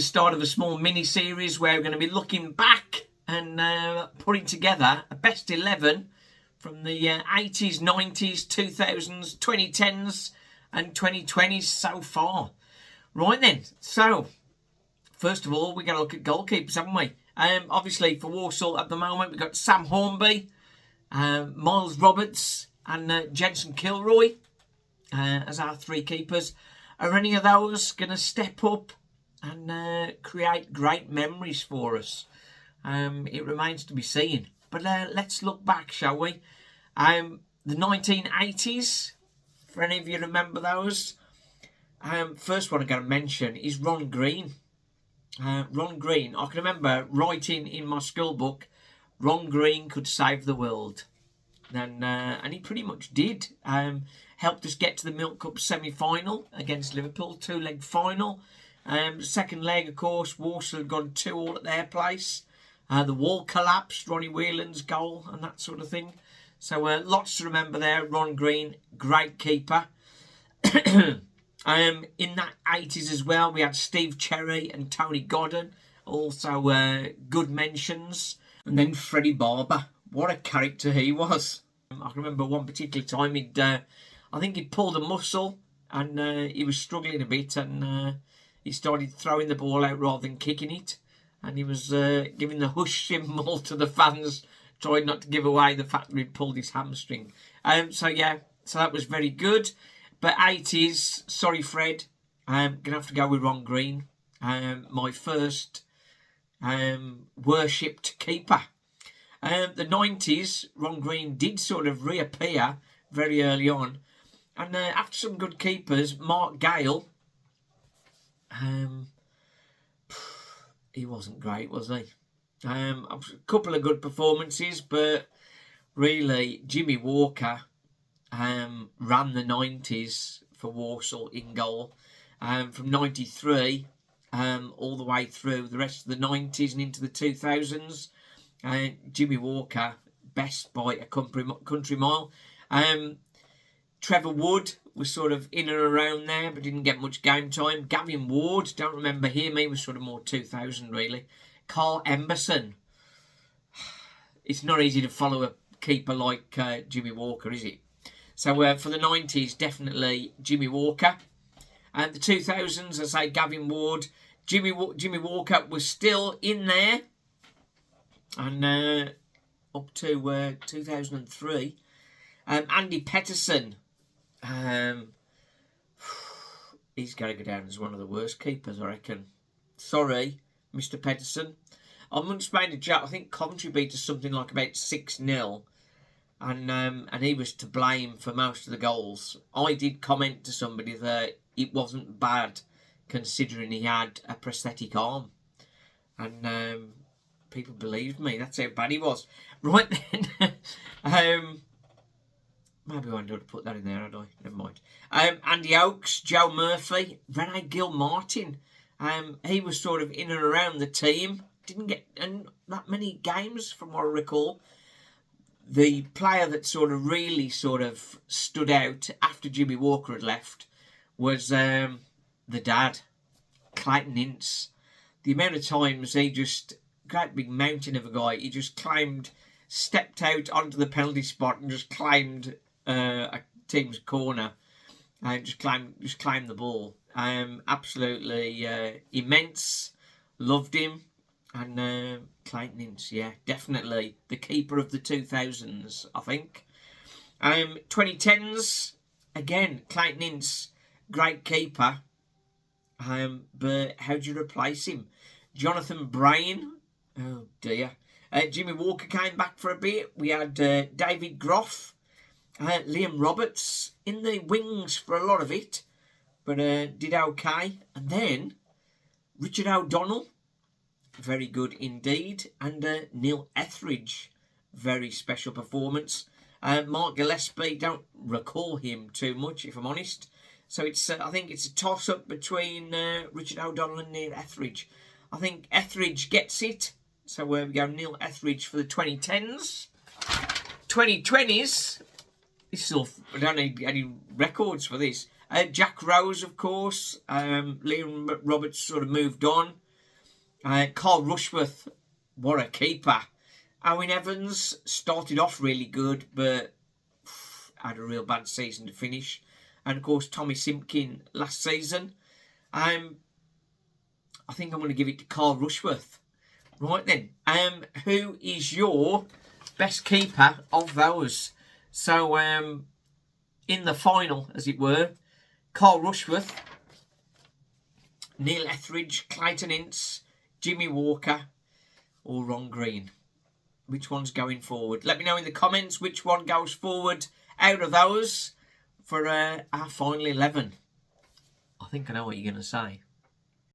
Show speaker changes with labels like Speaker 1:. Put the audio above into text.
Speaker 1: start of a small mini-series where we're going to be looking back and putting together a best 11 from the 80s, 90s, 2000s, 2010s and 2020s so far. Right then, so first of all, we're going to look at goalkeepers, haven't we? Obviously, for Walsall at the moment, we've got Sam Hornby, Miles Roberts and Jensen Kilroy as our three keepers. Are any of those going to step up and create great memories for us? It remains to be seen. But let's look back, shall we? The 1980s, for any of you remember those? First one I'm going to mention is Ron Green. Ron Green, I can remember writing in my school book, Ron Green could save the world. And he pretty much did. Helped us get to the Milk Cup semi-final against Liverpool, two-leg final. Second leg, of course, Walsall had gone 2-2 at their place. The wall collapsed, Ronnie Whelan's goal and that sort of thing. So lots to remember there. Ron Green, great keeper. In that 80s as well, we had Steve Cherry and Tony Godden. Also good mentions. And then Freddie Barber. What a character he was. I can remember one particular time I think he'd pulled a muscle and he was struggling a bit and he started throwing the ball out rather than kicking it. And he was giving the hush symbol to the fans, trying not to give away the fact that he'd pulled his hamstring. So that was very good. But 80s, sorry Fred, I'm going to have to go with Ron Green. My first worshipped keeper. The 90s, Ron Green did sort of reappear very early on. And after some good keepers, Mark Gale, he wasn't great, was he? A couple of good performances, but really, Jimmy Walker ran the 90s for Walsall in goal. From 93 all the way through the rest of the 90s and into the 2000s. Jimmy Walker, best by a country mile. Trevor Wood was sort of in and around there, but didn't get much game time. Gavin Ward, don't remember him. He was sort of more 2000, really. Carl Emberson. It's not easy to follow a keeper like Jimmy Walker, is it? So for the 90s, definitely Jimmy Walker. And the 2000s, I say Gavin Ward. Jimmy Walker was still in there. And up to 2003. Andy Petterson. He's going to go down as one of the worst keepers, I reckon. Sorry, Mr. Petterson. I once made a joke. I think Coventry beat us something like about 6-0. And he was to blame for most of the goals. I did comment to somebody that it wasn't bad considering he had a prosthetic arm. And people believed me. That's how bad he was. Right then. Maybe I wanted to put that in there, had I? Never mind. Andy Oakes, Joe Murphy, Rene Gilmartin. He was sort of in and around the team. Didn't get that many games from what I recall. The player that really stood out after Jimmy Walker had left was the dad, Clayton Ince. The amount of times he just, great big mountain of a guy, he just stepped out onto the penalty spot and just climbed a team's corner and just climbed the ball. Absolutely immense. Loved him. And Clayton Ince, yeah, definitely the keeper of the 2000s, I think. 2010s, again, Clayton Ince, great keeper. But how do you replace him? Jonathan Bryan, oh dear. Jimmy Walker came back for a bit. We had David Groff, Liam Roberts in the wings for a lot of it, but did okay. And then Richard O'Donnell, very good indeed. And Neil Etheridge, very special performance. Mark Gillespie, don't recall him too much, if I'm honest. So it's I think it's a toss-up between Richard O'Donnell and Neil Etheridge. I think Etheridge gets it. So we go Neil Etheridge for the 2010s. 2020s. I don't need any records for this. Jack Rose, of course. Liam Roberts sort of moved on. Carl Rushworth, what a keeper. Owen Evans started off really good, but had a real bad season to finish. And of course, Tommy Simpkin last season. I think I'm going to give it to Carl Rushworth. Right then, who is your best keeper of those? So, in the final, as it were, Carl Rushworth, Neil Etheridge, Clayton Ince, Jimmy Walker, or Ron Green. Which one's going forward? Let me know in the comments which one goes forward out of those for our final 11. I think I know what you're going to say.